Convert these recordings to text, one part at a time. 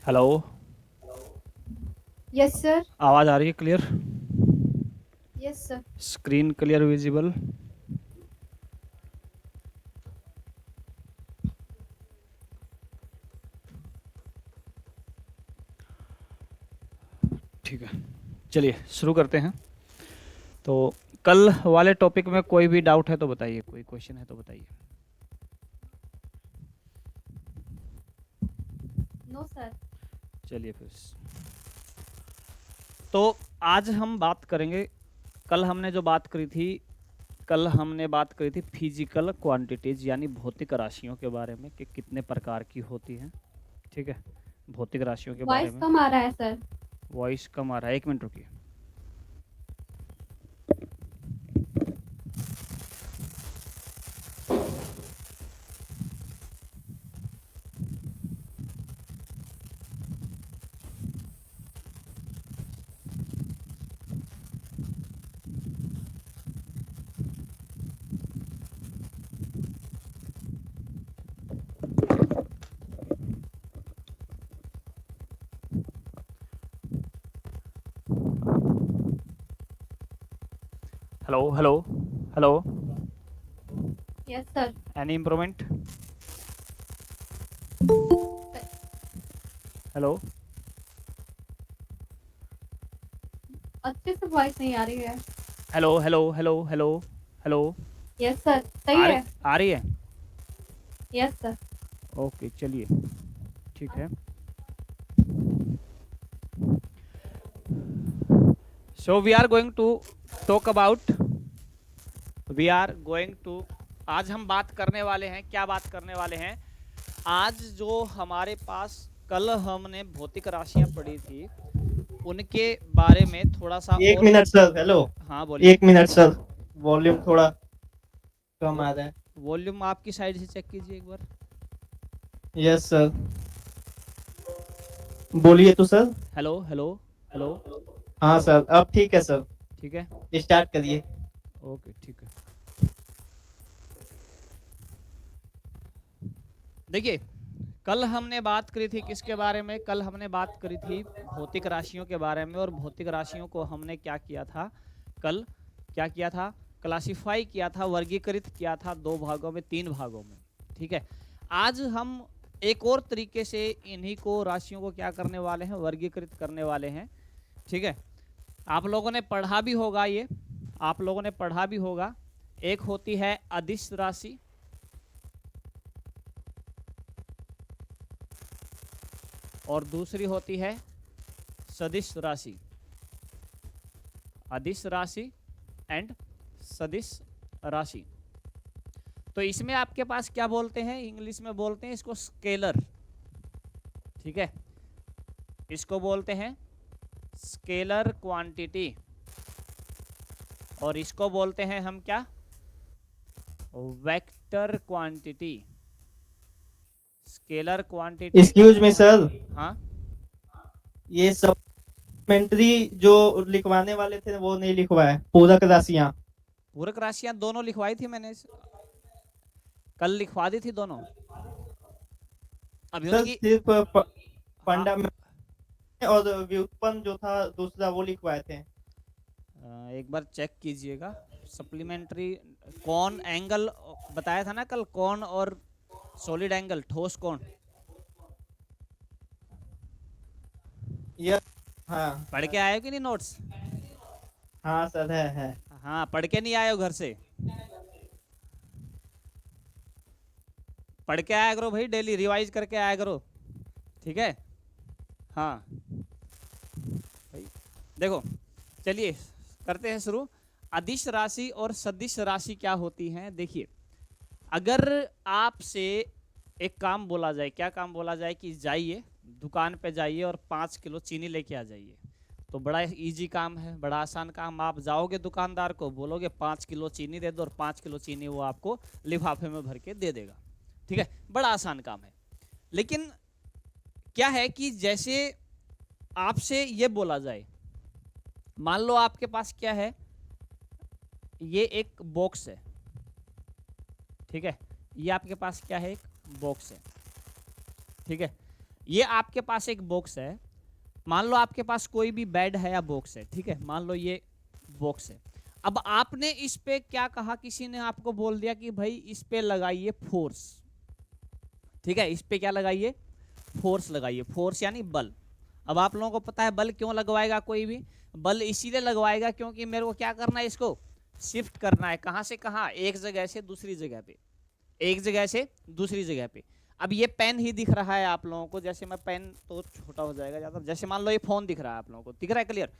Hello. Yes sir. आवाज़ आ रही है clear? Yes sir. Screen clear visible? ठीक है, चलिए शुरू करते हैं। तो कल वाले टॉपिक में कोई भी डाउट है तो बताइए, कोई क्वेश्चन है तो बताइए। No sir. चलिए फिर, तो आज हम बात करेंगे। कल हमने जो बात करी थी, कल हमने बात करी थी फिजिकल क्वांटिटीज यानी भौतिक राशियों के बारे में कि कितने प्रकार की होती हैं। ठीक है, भौतिक राशियों के बारे वॉइस में। कम आ रहा है सर। वॉइस कम आ रहा है, एक मिनट रुकिए। Hello hello hello. Yes sir. Any improvement? Hello. अच्छे से वॉइस नहीं आ रही है। Hello hello hello hello hello. Yes sir, सही है। आ रही है? Yes sir. ओके चलिए, ठीक है। So we are going to talk about, we are going to, आज हम बात करने वाले हैं, क्या बात करने वाले हैं आज? जो हमारे पास कल हमने भौतिक राशियां पढ़ी थी उनके बारे में थोड़ा सा एक और। Minute sir, hello. हाँ बोलिए। 1 मिनट सर, वॉल्यूम थोड़ा कम आ रहा है। वॉल्यूम आपकी साइड से चेक कीजिए एक बार। यस सर, बोलिए तो सर। Hello hello hello. हाँ सर, अब ठीक है सर, ठीक है, स्टार्ट करिए। ओके ठीक है। देखिए, कल हमने बात करी थी किसके बारे में? कल हमने बात करी थी भौतिक राशियों के बारे में। और भौतिक राशियों को हमने क्या किया था कल? क्या किया था? क्लासिफाई किया था, वर्गीकृत किया था दो भागों में, तीन भागों में। ठीक है, आज हम एक और तरीके से इन्हीं को, राशियों को क्या करने वाले हैं? वर्गीकृत करने वाले हैं। ठीक है, आप लोगों ने पढ़ा भी होगा, ये आप लोगों ने पढ़ा भी होगा। एक होती है अदिश राशि, और दूसरी होती है सदिश राशि। अदिश राशि एंड सदिश राशि। तो इसमें आपके पास क्या बोलते हैं? इंग्लिश में बोलते हैं इसको स्केलर। ठीक है, इसको बोलते हैं स्केलर क्वांटिटी, और इसको बोलते हैं हम क्या? Vector quantity. Scalar quantity excuse me sir, हाँ, ये सप्लीमेंट्री जो लिखवाने वाले थे वो नहीं लिखवाए, पूरक राशियां। पूरक राशियां दोनों लिखवाई थी मैंने, कल लिखवा दी थी दोनों। अभी सर उनकी, सिर्फ हाँ, फंडामेंटल और व्युत्पन्न जो था दूसरा वो लिखवाए थे। एक बार चेक कीजिएगा। सप्लीमेंट्री कौन एंगल बताया था ना कल, कौन और सॉलिड एंगल, ठोस कोण। यस। हाँ। पढ़ के आए हो कि नहीं नोट्स? हाँ सर, है। हाँ, पढ़ के नहीं आए हो घर से? पढ़ के आया करो भाई, डेली रिवाइज करके आया करो। ठीक है, हाँ भाई। देखो, चलिए करते हैं शुरू। अदिश राशि और सदिश राशि क्या होती हैं? देखिए, अगर आपसे एक काम बोला जाए, क्या काम बोला जाए कि जाइए दुकान पे जाइए और 5 किलो चीनी लेके आ जाइए, तो बड़ा इजी काम है, बड़ा आसान काम। आप जाओगे दुकानदार को बोलोगे 5 किलो चीनी दे दो, और 5 किलो चीनी वो आपको लिफाफे में भर के दे देगा। ठीक है, बड़ा आसान काम है। लेकिन क्या है कि जैसे आपसे ये बोला जाए, मान लो आपके पास क्या है, ये एक बॉक्स है। ठीक है, ये आपके पास क्या है? एक बॉक्स है। ठीक है, ये आपके पास एक बॉक्स है, मान लो आपके पास कोई भी बेड है या बॉक्स है, ठीक है, मान लो ये बॉक्स है। अब आपने इस पे क्या कहा, किसी ने आपको बोल दिया कि भाई इस पे लगाइए फोर्स, ठीक है, इस पे क्या लगाइए, फोर्स लगाइए, फोर्स यानी बल। अब आप लोगों को पता है बल क्यों लगवाएगा कोई भी, बल इसीलिए लगवाएगा क्योंकि मेरे को क्या करना है, इसको शिफ्ट करना है, कहां से कहां, एक जगह से दूसरी जगह पे, एक जगह से दूसरी जगह पे। अब ये पेन ही दिख रहा है आप लोगों को, जैसे मैं पेन तो छोटा हो जाएगा ज्यादा, जैसे मान लो ये फोन दिख रहा है आप लोगों को, दिख रहा है क्लियर।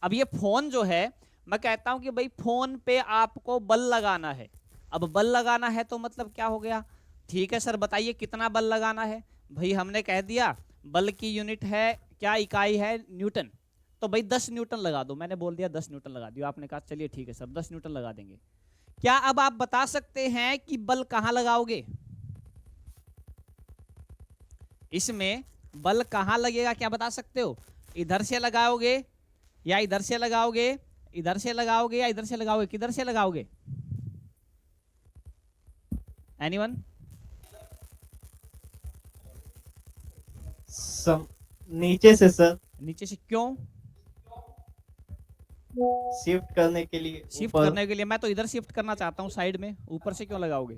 अब ये फोन जो है, मैं कहता हूं कि भाई फोन पे आपको बल लगाना है। अब बल लगाना है तो मतलब क्या हो गया, ठीक है सर बताइए कितना बल लगाना है। भाई हमने कह दिया बल की यूनिट है, क्या इकाई है, न्यूटन। तो भाई 10 न्यूटन लगा दो, मैंने बोल दिया 10 न्यूटन लगा दियो, आपने कहा चलिए ठीक है सर 10 न्यूटन लगा देंगे। क्या अब आप बता सकते हैं कि बल कहां लगाओगे, इसमें बल कहां लगेगा, क्या बता सकते हो, इधर से लगाओगे या इधर से लगाओगे, इधर से लगाओगे या इधर से लगाओगे, किधर से लगाओगे, एनीवन? नीचे से सर, नीचे से क्यों, शिफ्ट करने के लिए, शिफ्ट ऊपर। करने के लिए। मैं तो इधर शिफ्ट करना चाहता हूँ साइड में, ऊपर से क्यों लगाओगे?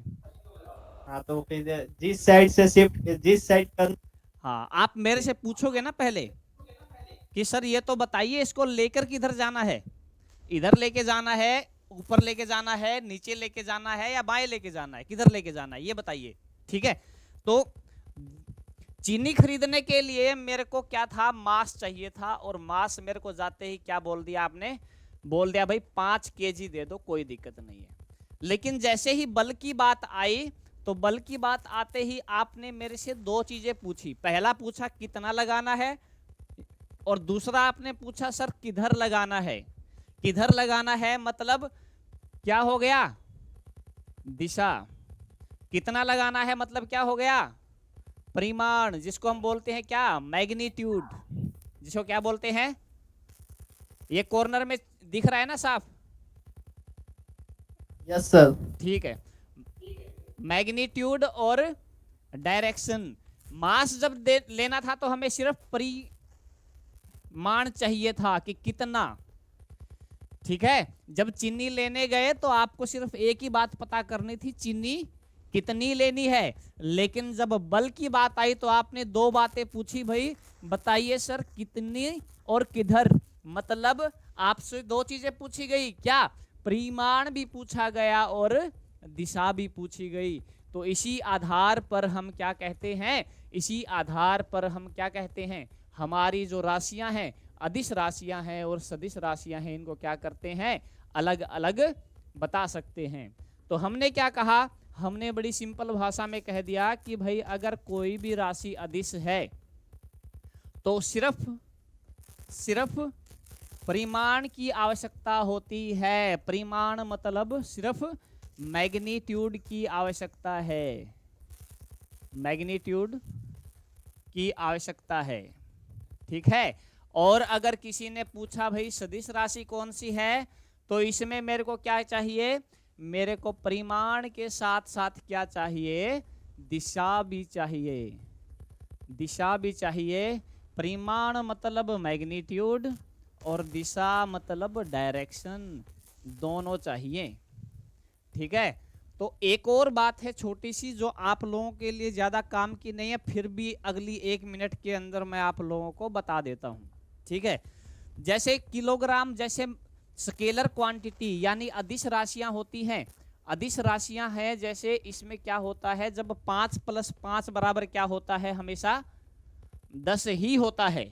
हाँ तो फिर जिस साइड से शिफ्ट, जिस साइड कर। हाँ आप मेरे से पूछोगे ना पहले कि सर ये तो बताइए इसको लेकर किधर जाना है, इधर लेके जाना है, ऊपर लेके जाना है, नीचे लेके जाना है या बाएं लेके जाना है, किधर लेके जाना है ये बताइए, ठीक है। तो चीनी खरीदने के लिए मेरे को क्या था, मास चाहिए था, और मास मेरे को जाते ही क्या बोल दिया आपने, बोल दिया भाई 5 केजी दे दो, कोई दिक्कत नहीं है। लेकिन जैसे ही बल की बात आई, तो बल की बात आते ही आपने मेरे से दो चीजें पूछी, पहला पूछा कितना लगाना है, और दूसरा आपने पूछा सर किधर लगाना है। किधर लगाना है मतलब क्या हो गया, दिशा। कितना लगाना है मतलब क्या हो गया, परिमाण, जिसको हम बोलते हैं क्या, मैग्नीट्यूड, जिसको क्या बोलते हैं, ये कॉर्नर में दिख रहा है ना साफ, यस सर। ठीक है। मैग्नीट्यूड और डायरेक्शन। मास जब लेना था तो हमें सिर्फ परिमाण चाहिए था कि कितना, ठीक है। जब चीनी लेने गए तो आपको सिर्फ एक ही बात पता करनी थी, चीनी कितनी लेनी है। लेकिन जब बल की बात आई तो आपने दो बातें पूछी, भाई बताइए सर कितनी और किधर, मतलब आपसे दो चीजें पूछी गई, क्या, परिमाण भी पूछा गया और दिशा भी पूछी गई। तो इसी आधार पर हम क्या कहते हैं, इसी आधार पर हम क्या कहते हैं, हमारी जो राशियां हैं, अदिश राशियां हैं और सदिश राशियां हैं, इनको क्या करते हैं, अलग अलग बता सकते हैं। तो हमने क्या कहा, हमने बड़ी सिंपल भाषा में कह दिया कि भाई अगर कोई भी राशि अदिश है तो सिर्फ परिमाण की आवश्यकता होती है। परिमाण मतलब सिर्फ मैग्नीट्यूड की आवश्यकता है, मैग्नीट्यूड की आवश्यकता है, ठीक है। और अगर किसी ने पूछा भाई सदिश राशि कौन सी है, तो इसमें मेरे को क्या चाहिए, मेरे को परिमाण के साथ साथ क्या चाहिए, दिशा भी चाहिए, दिशा भी चाहिए। परिमाण मतलब मैग्नीट्यूड और दिशा मतलब डायरेक्शन, दोनों चाहिए, ठीक है। तो एक और बात है छोटी सी, जो आप लोगों के लिए ज्यादा काम की नहीं है, फिर भी अगली 1 मिनट के अंदर मैं आप लोगों को बता देता हूं, ठीक है। जैसे किलोग्राम, जैसे स्केलर क्वांटिटी यानी अदिश राशियां होती हैं, अदिश राशियां हैं, जैसे इसमें क्या होता है, जब 5 + 5 बराबर क्या होता है, हमेशा 10 ही होता है।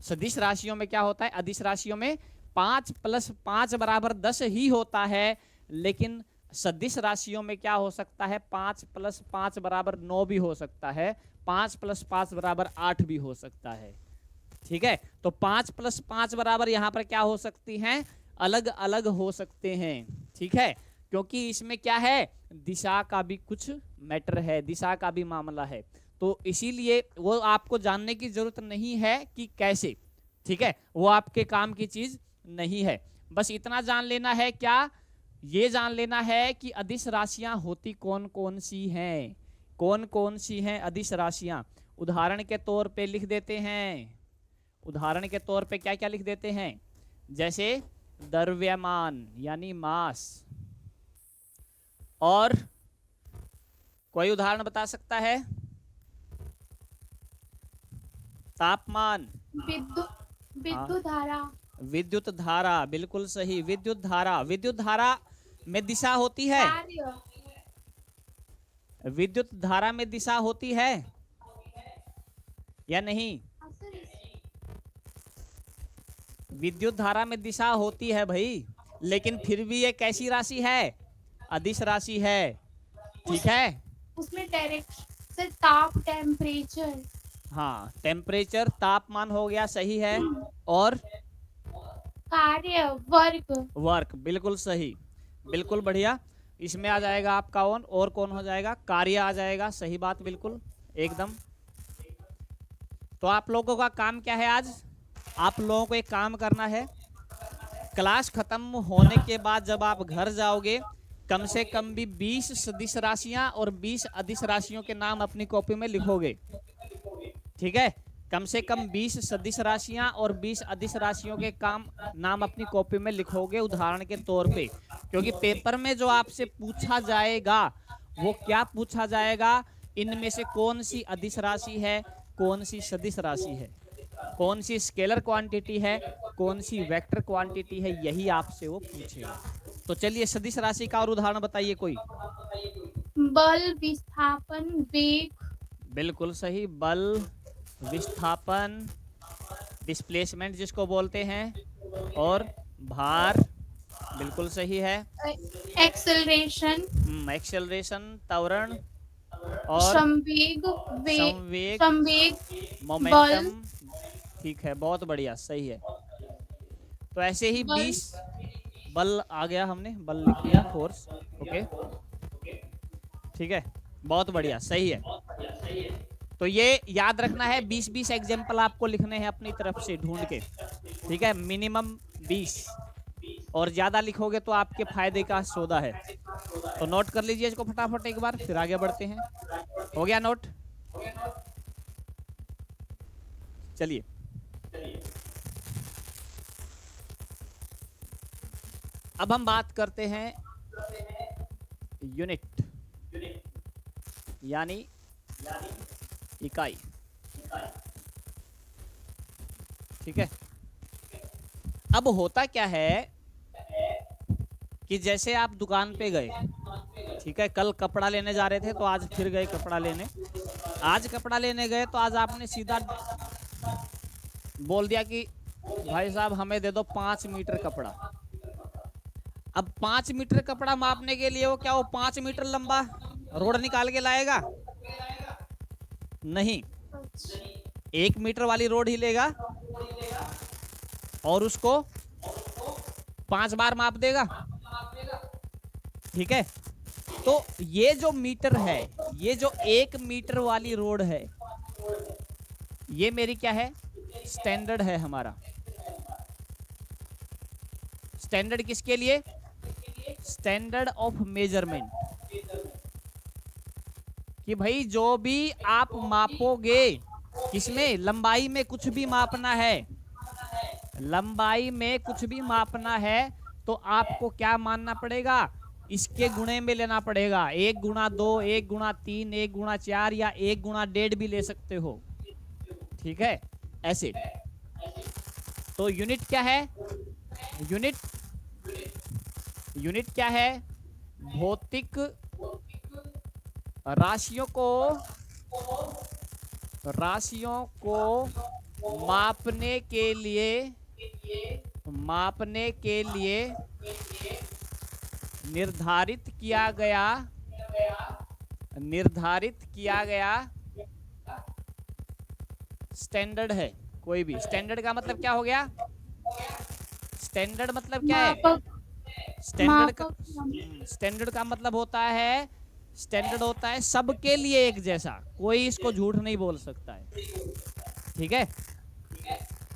सदिश राशियों में क्या होता है, अदिश राशियों में 5 + 5 बराबर 10 ही होता है। लेकिन सदिश राशियों में क्या हो सकता है, 5 + 5 बराबर 9 भी हो सकता है, 5 + 5 बराबर 8 भी हो सकता है, ठीक है। तो 5 + 5 बराबर यहां पर क्या हो सकती हैं, अलग अलग हो सकते हैं, ठीक है। क्योंकि इसमें क्या है, दिशा का भी कुछ मैटर है, दिशा का भी मामला है। तो इसीलिए वो आपको जानने की जरूरत नहीं है कि कैसे, ठीक है, वो आपके काम की चीज नहीं है। बस इतना जान लेना है, क्या, ये जान लेना है कि अदिश राशियां होती कौन कौन सी हैं, कौन कौन सी हैं अदिश राशियां? उदाहरण के तौर पे लिख देते हैं, उदाहरण के तौर पे क्या क्या लिख देते हैं? जैसे द्रव्यमान यानी मास, और कोई उदाहरण बता सकता है? तापमान, विद्युत धारा। विद्युत धारा, बिल्कुल सही, विद्युत धारा। विद्युत धारा में दिशा होती है, कार्य। विद्युत धारा में दिशा होती है या नहीं? विद्युत धारा में दिशा होती है भाई, लेकिन फिर भी ये कैसी राशि है? अदिश राशि है, ठीक है। उसमें डायरेक्शन, ताप, टेम्परेचर। हाँ, टेम्परेचर, तापमान हो गया, सही है। और कार्य, वर्क। वर्क, बिल्कुल सही, बिल्कुल बढ़िया। इसमें आ जाएगा आपका ऑन, और कौन हो जाएगा? कार्य आ जाएगा, सही बात, बिल्कुल एकदम। तो आप लोगों का काम क्या है आज? आप लोगों को एक काम करना है, क्लास खत्म होने के बाद जब आप घर जाओगे, कम से कम भी 20 सदिश राशियां और 20 अदिश राशियों के नाम अपनी कॉपी में लिखोगे, ठीक है। कम से कम 20 सदिश राशियां और 20 अदिश राशियों के नाम अपनी कॉपी में लिखोगे उदाहरण के तौर पे, क्योंकि पेपर में जो आपसे पूछा जाएगा वो क्या पूछा जाएगा? इनमें से कौन सी अदिश राशि है, कौन सी सदिश राशि है, कौन सी स्केलर क्वांटिटी है, कौन सी वेक्टर क्वांटिटी है, यही आपसे वो पूछेगा। तो चलिए सदिश राशि का और उदाहरण बताइए कोई। बल, विस्थापन, वेग। बिल्कुल सही, बल, विस्थापन, डिस्प्लेसमेंट जिसको बोलते हैं, और भार, बिल्कुल सही है। एक्सेलरेशन, एक्सेलरेशन, त्वरण, और संवेग, संवेग, संवेग, मोमेंटम, ठीक है, बहुत बढ़िया, सही है। तो ऐसे ही 20 बल आ गया, हमने बल लिख लिया, फोर्स, ओके, ठीक है, बहुत बढ़िया, सही है। तो ये याद रखना है, 20-20 एग्जाम्पल आपको लिखने हैं अपनी तरफ से ढूंढ के, ठीक है, मिनिमम 20, और ज्यादा लिखोगे तो आपके फायदे का सौदा है। तो नोट कर लीजिए इसको फटाफट एक बार, फिर आगे बढ़ते हैं। हो गया नोट? चलिए, अब हम बात करते हैं यूनिट यानी इकाई, ठीक है। अब होता क्या है कि जैसे आप दुकान पे गए, ठीक है, कल कपड़ा लेने जा रहे थे तो आज फिर गए कपड़ा लेने, आज कपड़ा लेने गए तो आज आपने सीधा बोल दिया कि भाई साहब हमें दे दो 5 मीटर कपड़ा। अब 5 मीटर कपड़ा मापने के लिए वो क्या, वो 5 मीटर लंबा रोड निकाल के लाएगा? नहीं, 1 मीटर वाली रोड ही लेगा और उसको 5 बार माप देगा, ठीक है। तो ये जो मीटर है, ये जो 1 मीटर वाली रोड है, ये मेरी क्या है? स्टैंडर्ड है हमारा। स्टैंडर्ड किसके लिए? स्टैंडर्ड ऑफ मेजरमेंट, कि भाई जो भी आप मापोगे, किसमें? लंबाई में कुछ भी मापना है, लंबाई में कुछ भी मापना है तो आपको क्या मानना पड़ेगा? इसके गुणे में लेना पड़ेगा, 1 गुणा 2, 1 गुणा 3, 1 गुणा 4 या 1 गुणा 1.5 भी ले सकते हो, ठीक है, ऐसे। तो यूनिट क्या है? यूनिट क्या है? भौतिक राशियों को मापने के लिए निर्धारित किया गया स्टैंडर्ड है। कोई भी स्टैंडर्ड का मतलब क्या हो गया? स्टैंडर्ड मतलब क्या है? स्टैंडर्ड का मतलब होता है, स्टैंडर्ड होता है सबके लिए एक जैसा, कोई इसको झूठ नहीं बोल सकता है, ठीक है।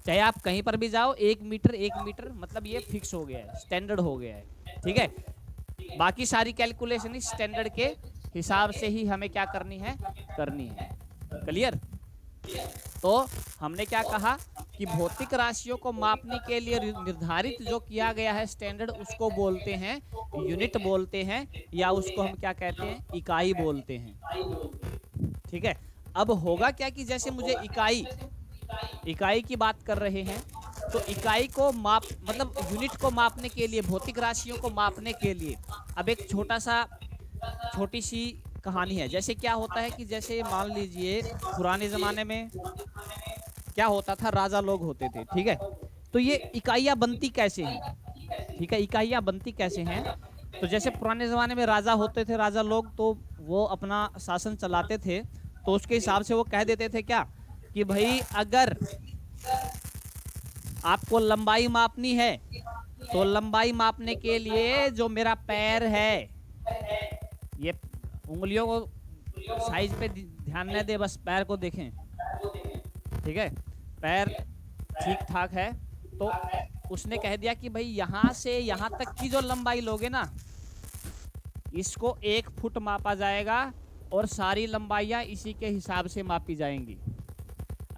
चाहे आप कहीं पर भी जाओ, 1 मीटर मतलब ये फिक्स हो गया है, स्टैंडर्ड हो गया है, ठीक है। बाकी सारी कैलकुलेशन इस स्टैंडर्ड के हिसाब से ही हमें क्या करनी है, क्लियर। तो हमने क्या कहा कि भौतिक राशियों को मापने के लिए निर्धारित जो किया गया है स्टैंडर्ड, उसको बोलते हैं यूनिट बोलते हैं, या उसको हम क्या कहते हैं, इकाई बोलते हैं। ठीक है, अब होगा क्या कि जैसे मुझे इकाई की बात कर रहे हैं, तो इकाई को माप मतलब यूनिट को मापने के लिए, भौतिक राशियों को मापने के लिए, अब एक छोटी सी कहानी है। जैसे क्या होता है कि जैसे मान लीजिए पुराने ज़माने में क्या होता था, राजा लोग होते थे, ठीक है। तो ये इकाइयाँ बनती कैसे हैं, ठीक है, इकाइयाँ बनती कैसे हैं। तो जैसे पुराने ज़माने में राजा होते थे, राजा लोग, तो वो अपना शासन चलाते थे, तो उसके हिसाब से वो कह देते थे क्या कि भाई अगर आपको लंबाई मापनी है, तो लंबाई मापने के लिए जो मेरा पैर है, ये उंगलियों को साइज पे ध्यान न दे, बस पैर को देखें, ठीक है, पैर ठीक ठाक है, तो उसने कह दिया कि भाई यहाँ से यहाँ तक की जो लंबाई लोगे ना, इसको 1 फुट मापा जाएगा और सारी लंबाइयाँ इसी के हिसाब से मापी जाएंगी।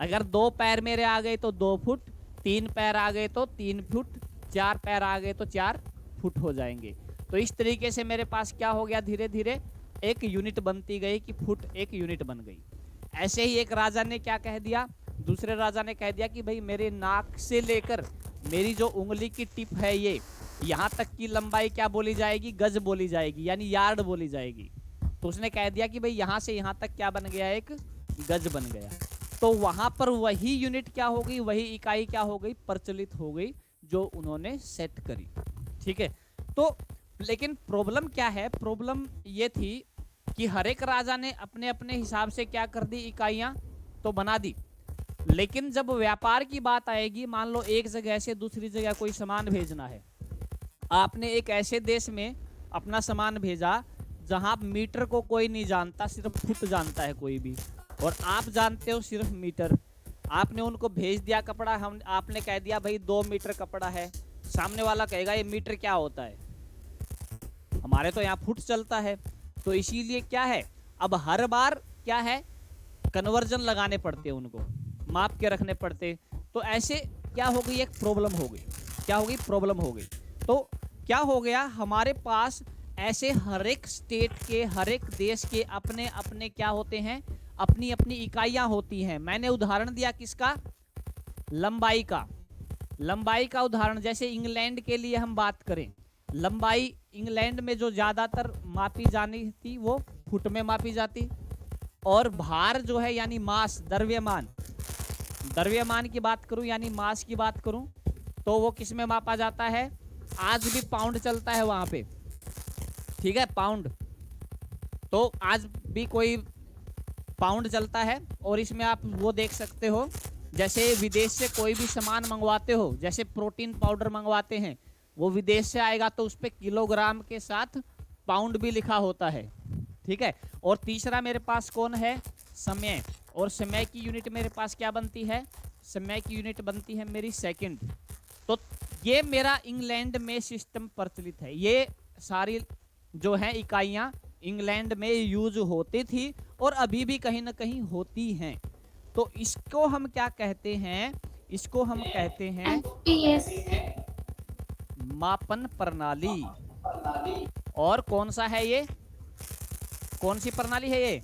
अगर 2 पैर मेरे आ गए तो 2 फुट, 3 पैर आ गए तो 3 फुट, 4 पैर आ गए तो 4 फुट हो जाएंगे। तो इस तरीके से मेरे पास क्या हो गया, धीरे धीरे एक यूनिट बनती गई कि फुट एक यूनिट बन गई। ऐसे ही एक राजा ने क्या कह दिया, दूसरे राजा ने कह दिया कि भाई मेरे नाक से लेकर मेरी जो उंगली की टिप है, ये यहाँ तक की लंबाई क्या बोली जाएगी, गज बोली जाएगी, यानी यार्ड बोली जाएगी। तो उसने कह दिया कि भाई यहाँ से यहाँ तक क्या बन गया, एक गज बन गया। तो वहां पर वही यूनिट क्या हो गई, वही इकाई क्या हो गई, प्रचलित हो गई, जो उन्होंने सेट करी। ठीक है, तो लेकिन प्रॉब्लम क्या है, प्रॉब्लम ये थी कि हर एक राजा ने अपने अपने हिसाब से क्या कर दी, इकाइयां तो बना दी। लेकिन जब व्यापार की बात आएगी, मान लो एक जगह से दूसरी जगह कोई सामान भेजना है, आपने एक ऐसे देश में अपना सामान भेजा जहां मीटर को कोई नहीं जानता, सिर्फ फुट जानता है कोई भी, और आप जानते हो सिर्फ मीटर। आपने उनको भेज दिया कपड़ा, आपने कह दिया भाई 2 मीटर कपड़ा है, सामने वाला कहेगा ये मीटर क्या होता है, हमारे तो यहाँ फुट चलता है। तो इसीलिए क्या है, अब हर बार क्या है, कन्वर्जन लगाने पड़ते, उनको माप के रखने पड़ते। तो ऐसे क्या हो गई, एक प्रॉब्लम हो गई। क्या हो गई, प्रॉब्लम हो गई। तो क्या हो गया, हमारे पास ऐसे हर एक स्टेट के, हर एक देश के अपने अपने क्या होते हैं, अपनी अपनी इकाइयां होती हैं। मैंने उदाहरण दिया किसका, लंबाई का। लंबाई का उदाहरण जैसे इंग्लैंड के लिए हम बात करें, लंबाई इंग्लैंड में जो ज़्यादातर मापी जानी थी वो फुट में मापी जाती, और भार जो है यानी मास, द्रव्यमान की बात करूं यानी मास की बात करूं, तो वो किस में मापा जाता है, आज भी पाउंड चलता है वहां पे, ठीक है, पाउंड। तो आज भी कोई पाउंड चलता है, और इसमें आप वो देख सकते हो, जैसे विदेश से कोई भी सामान मंगवाते हो, जैसे प्रोटीन पाउडर मंगवाते हैं, वो विदेश से आएगा तो उस पर किलोग्राम के साथ पाउंड भी लिखा होता है, ठीक है। और तीसरा मेरे पास कौन है, समय, और समय की यूनिट मेरे पास क्या बनती है, समय की यूनिट बनती है मेरी सेकंड। तो ये मेरा इंग्लैंड में सिस्टम प्रचलित है। ये सारी जो है इकाइयाँ इंग्लैंड में यूज होती थी और अभी भी कहीं ना कहीं होती हैं। तो इसको हम क्या कहते हैं, इसको हम कहते हैं FPS। मापन प्रणाली। और कौन सा है ये, कौन सी प्रणाली है ये,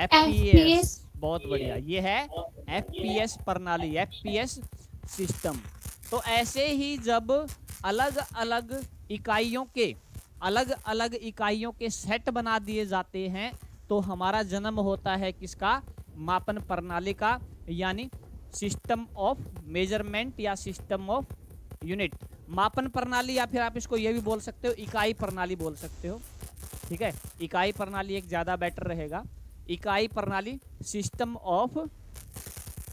FPS। बहुत बढ़िया, ये है FPS प्रणाली, FPS सिस्टम। तो ऐसे ही जब अलग अलग इकाइयों के सेट बना दिए जाते हैं, तो हमारा जन्म होता है किसका, मापन प्रणाली का, यानी सिस्टम ऑफ मेजरमेंट या सिस्टम ऑफ यूनिट। मापन प्रणाली, या फिर आप इसको ये भी बोल सकते हो, इकाई प्रणाली बोल सकते हो, ठीक है। इकाई प्रणाली एक ज़्यादा बेटर रहेगा। इकाई प्रणाली, सिस्टम ऑफ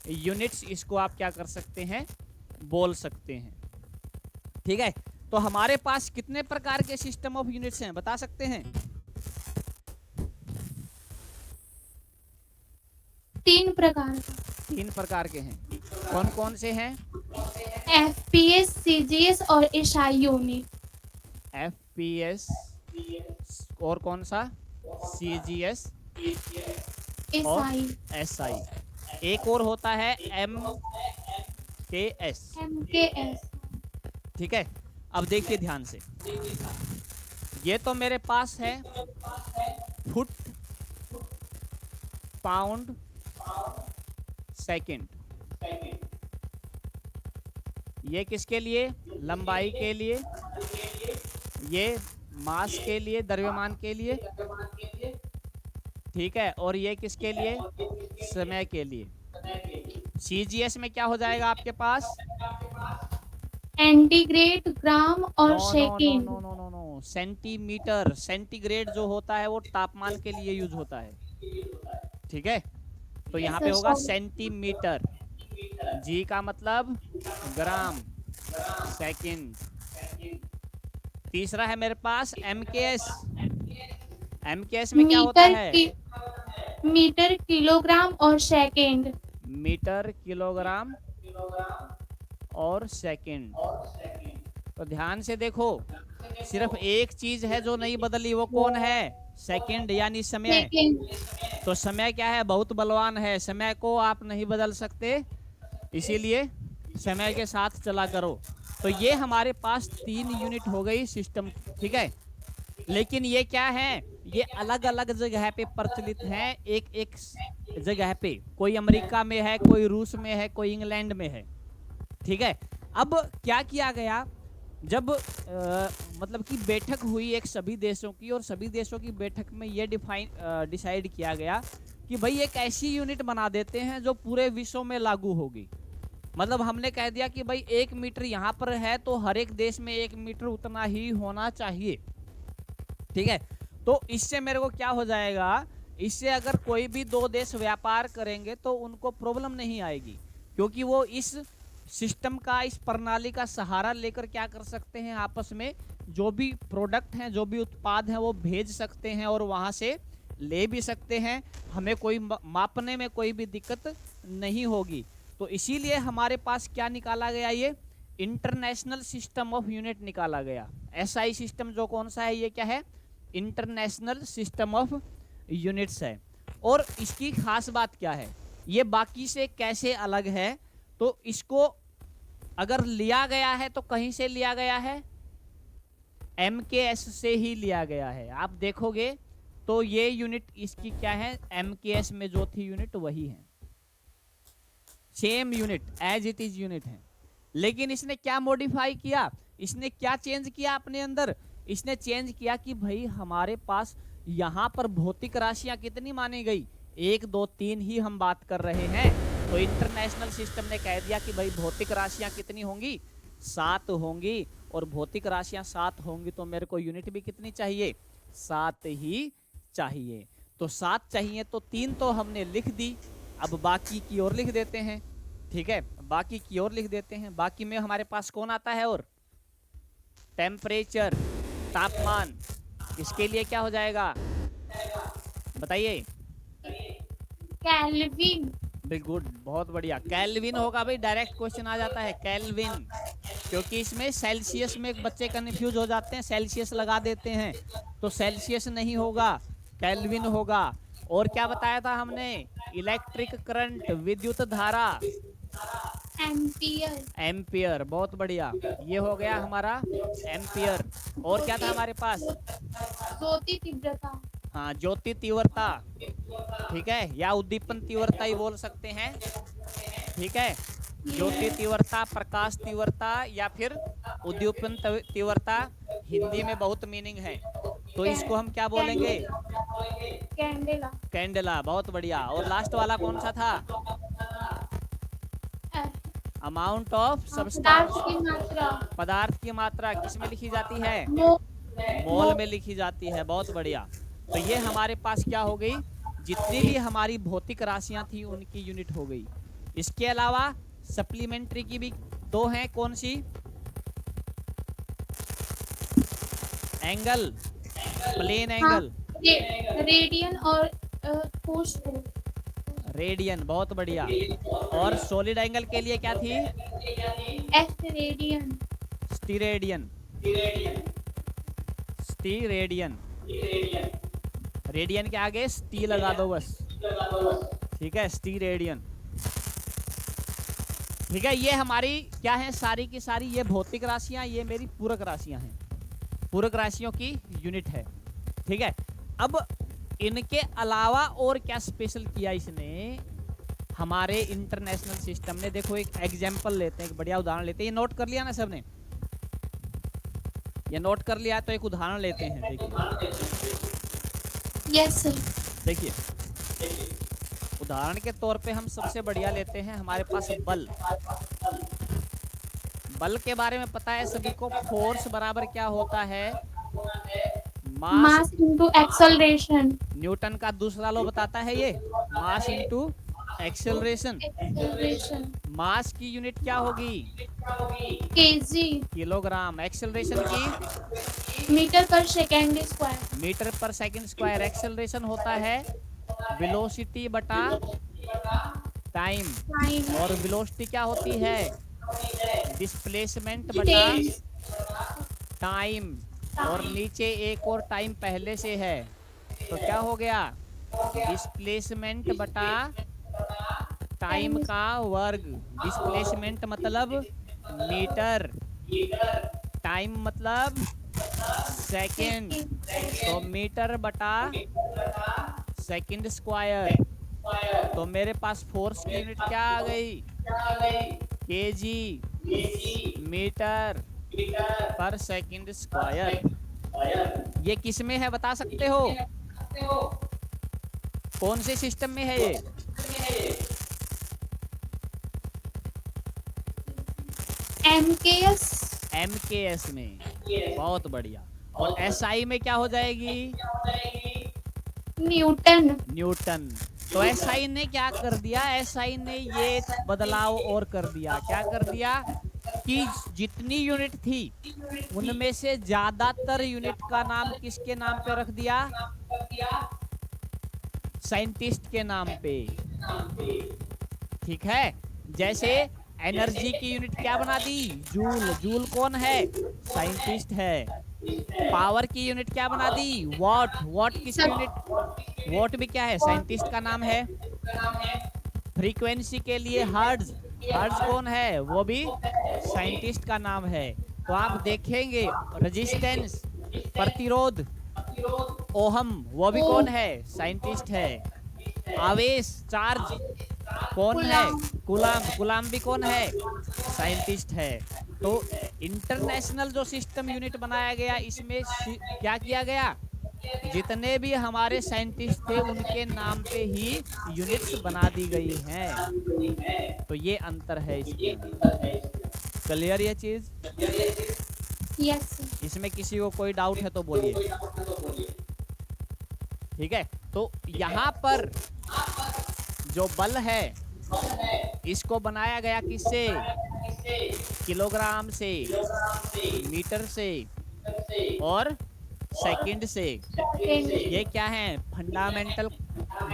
यूनिट्स, इसको आप क्या कर सकते हैं, बोल सकते हैं, ठीक है। तो हमारे पास कितने प्रकार के सिस्टम ऑफ यूनिट्स हैं, बता सकते हैं? 3 प्रकार का। 3 प्रकार के हैं, कौन कौन से हैं? FPS, CGS और SI यूनिट। FPS और कौन सा, CGS और SI SI। एक और होता है MKS। MKS ठीक है, अब देखिए ध्यान से, ये तो मेरे पास है फुट पाउंड सेकंड। ये किसके लिए? लंबाई के लिए, ये मास के लिए, द्रव्यमान के लिए, ठीक है, और ये किसके लिए? समय के लिए। CGS में क्या हो जाएगा आपके पास? सेंटीग्रेड, ग्राम और no no no second. No no no no, centimetre. Centigrade जो होता है वो तापमान के लिए यूज होता है, ठीक है, तो यहाँ पे होगा सेंटीमीटर। जी का मतलब ग्राम, सेकंड। तीसरा है मेरे पास MKS। MKS में क्या होता है? मीटर, किलोग्राम और सेकेंड। मीटर, किलोग्राम और सेकंड। तो ध्यान से देखो, सिर्फ एक चीज है जो नहीं बदली, वो कौन है? सेकंड यानी समय। सेकेंड तो समय क्या है? बहुत बलवान है, समय को आप नहीं बदल सकते, इसीलिए समय के साथ चला करो। तो ये हमारे पास 3 यूनिट हो गई सिस्टम, ठीक है। लेकिन ये क्या है? ये अलग अलग जगह पे प्रचलित हैं, एक एक जगह पे। कोई अमेरिका में है, कोई रूस में है, कोई इंग्लैंड में है, ठीक है। अब क्या किया गया, जब मतलब कि बैठक हुई एक सभी देशों की, और सभी देशों की बैठक में ये डिसाइड किया गया कि भाई एक ऐसी यूनिट बना देते हैं जो पूरे विश्व में लागू होगी। मतलब हमने कह दिया कि भाई 1 मीटर यहाँ पर है तो हर एक देश में 1 मीटर उतना ही होना चाहिए, ठीक है। तो इससे मेरे को क्या हो जाएगा, इससे अगर कोई भी 2 देश व्यापार करेंगे तो उनको प्रॉब्लम नहीं आएगी, क्योंकि वो इस सिस्टम का, इस प्रणाली का सहारा लेकर क्या कर सकते हैं, आपस में जो भी प्रोडक्ट हैं, जो भी उत्पाद हैं, वो भेज सकते हैं और वहाँ से ले भी सकते हैं। हमें कोई मापने में कोई भी दिक्कत नहीं होगी। तो इसीलिए हमारे पास क्या निकाला गया, ये इंटरनेशनल सिस्टम ऑफ यूनिट निकाला गया। SI सिस्टम जो कौन सा है, ये क्या है? इंटरनेशनल सिस्टम ऑफ यूनिट्स है। और इसकी खास बात क्या है, ये बाकी से कैसे अलग है? तो इसको अगर लिया गया है तो कहीं से लिया गया है? MKS से ही लिया गया है। आप देखोगे तो ये यूनिट इसकी क्या है, MKS में जो थी यूनिट वही है, same unit, as it is unit है। लेकिन इसने क्या मॉडिफाई किया, इसने क्या चेंज किया अपने अंदर? इसने चेंज किया कि भाई हमारे पास यहाँ पर भौतिक राशियां कितनी मानी गई? 1 2 3 ही हम बात कर रहे हैं। तो इंटरनेशनल सिस्टम ने कह दिया कि भाई भौतिक राशियां कितनी होंगी? 7 होंगी। और भौतिक राशियां 7 होंगी तो मेरे को यूनिट भी कितनी चाहिए? 7 ही चाहिए। तो 7 चाहिए तो 3 तो हमने लिख दी, अब बाकी की ओर लिख देते हैं, ठीक है, बाकी की ओर लिख देते हैं। बाकी में हमारे पास कौन आता है? और टेम्परेचर, तापमान, इसके लिए क्या हो जाएगा बताइए? केल्विन। गुड, बहुत बढ़िया, केल्विन होगा भाई। डायरेक्ट क्वेश्चन आ जाता है केल्विन, क्योंकि इसमें सेल्सियस में एक बच्चे कंफ्यूज हो जाते हैं, सेल्सियस लगा देते हैं, तो सेल्सियस नहीं होगा, केल्विन होगा। और क्या बताया था हमने? इलेक्ट्रिक करंट, विद्युत धारा, एम्पियर। एम्पियर, बहुत बढ़िया, ये हो गया हमारा एम्पियर। और क्या था हमारे पास? ज्योति तीव्रता। हाँ, ज्योति तीव्रता, ठीक है, या उद्दीपन तीव्रता ही बोल सकते हैं, ठीक है। ज्योति तीव्रता, प्रकाश तीव्रता, या फिर उद्दीपन तीव्रता, हिंदी में बहुत मीनिंग है, तो इसको हम क्या बोलेंगे? कैंडेला। कैंडेला, बहुत बढ़िया। और लास्ट वाला कौन सा था? अमाउंट ऑफ सब्सटेंस, पदार्थ की मात्रा। पदार्थ की मात्रा किस में लिखी जाती है? मोल। मोल में लिखी जाती है, बहुत बढ़िया। तो ये हमारे पास क्या हो गई, जितनी भी हमारी भौतिक राशियां थी उनकी यूनिट हो गई। इसके अलावा सप्लीमेंट्री की भी 2 हैं, कौन सी? एंगल, प्लेन एंगल, रेडियन और पोस्ट। रेडियन, बहुत बढ़िया। और सॉलिड एंगल के लिए क्या थी? रेडियन। स्टीरेडियन, स्टीरेडियन, रेडियन के आगे टी लगा दो बस, ठीक है, टी रेडियन। ठीक है, ये हमारी क्या है, सारी की सारी ये भौतिक राशियां, ये मेरी पूरक राशियां हैं, पूरक राशियों की यूनिट है। ठीक है, अब इनके अलावा और क्या स्पेशल किया इसने हमारे इंटरनेशनल सिस्टम ने। देखो एक एग्जाम्पल लेते हैं, एक बढ़िया उदाहरण लेते हैं। ये नोट कर लिया ना सबने, ये नोट कर लिया, तो एक उदाहरण लेते हैं। देखिए यस सर। देखिए, उदाहरण के तौर पे हम सबसे बढ़िया लेते हैं, हमारे पास बल। बल के बारे में पता है सभी को, फोर्स बराबर क्या होता है, मास मास इनटू एक्सेलरेशन। न्यूटन का दूसरा लॉ बताता है ये, mass into acceleration. Acceleration mass की यूनिट क्या होगी, केजी, किलोग्राम। एक्सेलरेशन की मीटर पर सेकेंड स्क्वायर। मीटर पर सेकंड स्क्वायर। एक्सेलरेशन होता है वेलोसिटी बटा टाइम, टाइम, और वेलोसिटी क्या होती है, डिस्प्लेसमेंट बटा टाइम, और नीचे एक और टाइम पहले से है, तो क्या हो गया, डिस्प्लेसमेंट बटा टाइम का वर्ग। डिस्प्लेसमेंट मतलब मीटर, टाइम मतलब सेकंड, तो मीटर बटा सेकंड स्क्वायर। तो मेरे पास फोर्स की यूनिट क्या आ गई, केजी, मीटर पर सेकंड स्क्वायर। ये किस में है बता सकते हो, कौन से सिस्टम में है ये, एमकेएस। एमकेएस में। बहुत बढ़िया। और एसआई में क्या हो जाएगी, न्यूटन। न्यूटन। तो एसआई ने क्या कर दिया, एसआई ने ये बदलाव और कर दिया, क्या कर दिया कि जितनी यूनिट थी उनमें से ज्यादातर यूनिट का नाम किसके नाम पे रख दिया, साइंटिस्ट के नाम पे। ठीक है, जैसे एनर्जी की यूनिट क्या बना दी, जूल। जूल कौन है, साइंटिस्ट है। पावर की यूनिट क्या बना दी, वॉट। वॉट किसकी यूनिट, वॉट भी क्या है, साइंटिस्ट का नाम है। फ्रीक्वेंसी के लिए हर्ट्ज, हर्ट्ज कौन है, वो भी साइंटिस्ट का नाम है। तो आप देखेंगे रेजिस्टेंस, प्रतिरोध, ओहम, वो भी कौन है, साइंटिस्ट है। आवेश, चार्ज कौन है, कूलाम। कूलाम भी कौन है, साइंटिस्ट है। तो इंटरनेशनल जो सिस्टम यूनिट बनाया गया, इसमें क्या किया गया, जितने भी हमारे साइंटिस्ट थे उनके नाम पे ही यूनिट्स बना दी गई हैं। तो ये अंतर है इसके अंदर। क्लियर ये चीज, यस। इसमें किसी को कोई डाउट है तो बोलिए। ठीक है, तो यहाँ पर जो बल है इसको बनाया गया किससे, किलोग्राम से, मीटर से और सेकंड से। ये क्या है, फंडामेंटल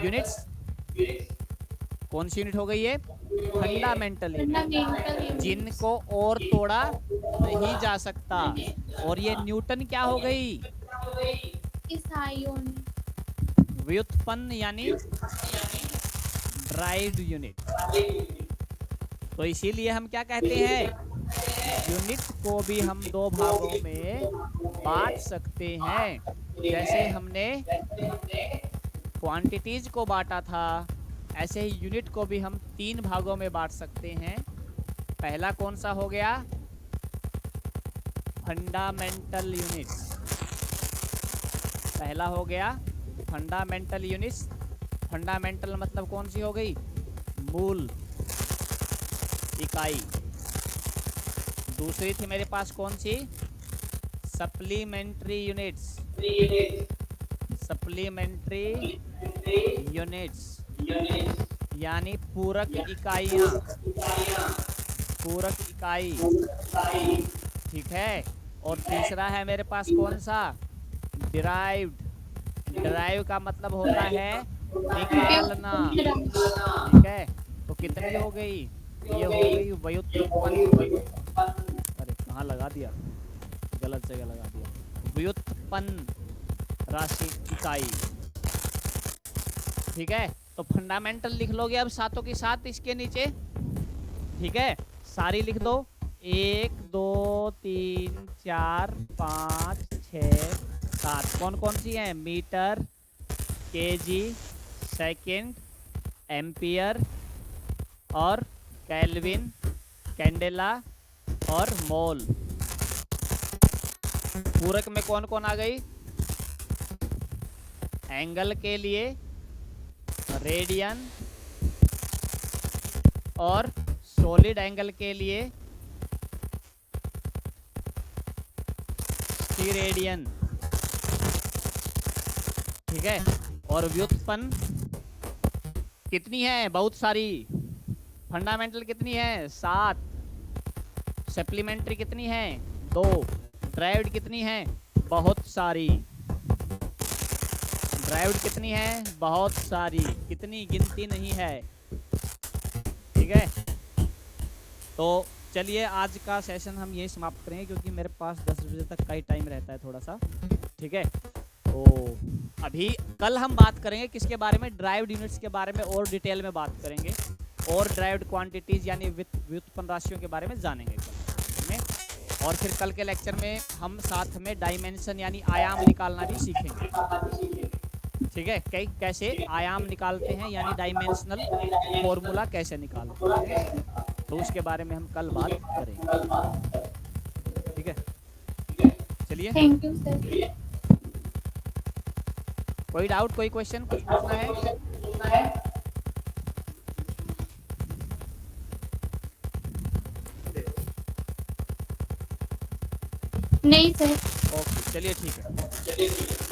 यूनिट्स। कौन सी यूनिट हो गई है, फंडामेंटल यूनिट, जिनको और तोड़ा नहीं जा सकता। और ये न्यूटन क्या हो गई, व्युत्पन्न यानी ड्राइव्ड यूनिट। तो इसीलिए हम क्या कहते हैं, यूनिट को भी हम दो भागों में बांट सकते हैं। जैसे हमने क्वांटिटीज को बांटा था, ऐसे ही यूनिट को भी हम तीन भागों में बांट सकते हैं। पहला कौन सा हो गया, फंडामेंटल यूनिट्स। पहला हो गया फंडामेंटल यूनिट्स। फंडामेंटल मतलब कौन सी हो गई, मूल इकाई। दूसरी थी मेरे पास कौन सी, सप्लीमेंट्री यूनिट्स। सप्लीमेंट्री यूनिट्स यानी पूरक इकाइयाँ, पूरक इकाई। ठीक है, और तीसरा है मेरे पास कौन सा, डिराइव्ड। डिराइव का मतलब होता है निकालना। ठीक है, तो कितनी हो गई, ये हो गई व्युत्पन्न। अरे कहाँ लगा दिया, गलत जगह लगा दिया। व्युत्पन्न राशि इकाई। ठीक है, तो फंडामेंटल लिख लोगे अब सातों के साथ इसके नीचे, ठीक है, सारी लिख दो। 1 2 3 4 5 6 7 कौन कौन सी हैं? मीटर, केजी, सेकंड, एम्पियर और केल्विन, कैंडेला और मोल। पूरक में कौन कौन आ गई? एंगल के लिए रेडियन और सॉलिड एंगल के लिए स्टीरेडियन, ठीक है। और व्युत्पन्न कितनी है? बहुत सारी। फंडामेंटल कितनी है? 7। सप्लीमेंट्री कितनी है? 2। ड्राइव्ड कितनी है? बहुत सारी। ड्राइव्ड कितनी है? बहुत सारी। कितनी गिनती नहीं है, ठीक है। तो चलिए आज का सेशन हम यही समाप्त करेंगे क्योंकि मेरे पास 10 बजे तक का ही टाइम रहता है थोड़ा सा, ठीक है। तो अभी कल हम बात करेंगे किसके बारे में? ड्राइव्ड यूनिट्स के बारे में और डिटेल में बात करेंगे और ड्राइव्ड क्वांटिटीज यानी व्युत्पन्न राशियों के बारे में जानेंगे कल में। और फिर कल के लेक्चर में हम साथ में डायमेंशन यानी आयाम निकालना भी सीखेंगे, ठीक है। कैसे आयाम निकालते हैं यानी डायमेंशनल फॉर्मूला कैसे निकालते हैं, तो उसके बारे में हम कल बात करेंगे, ठीक है। चलिए, थैंक यू सर। कोई डाउट, कोई क्वेश्चन, कुछ पूछना है? नहीं सर। ओके, चलिए ठीक है।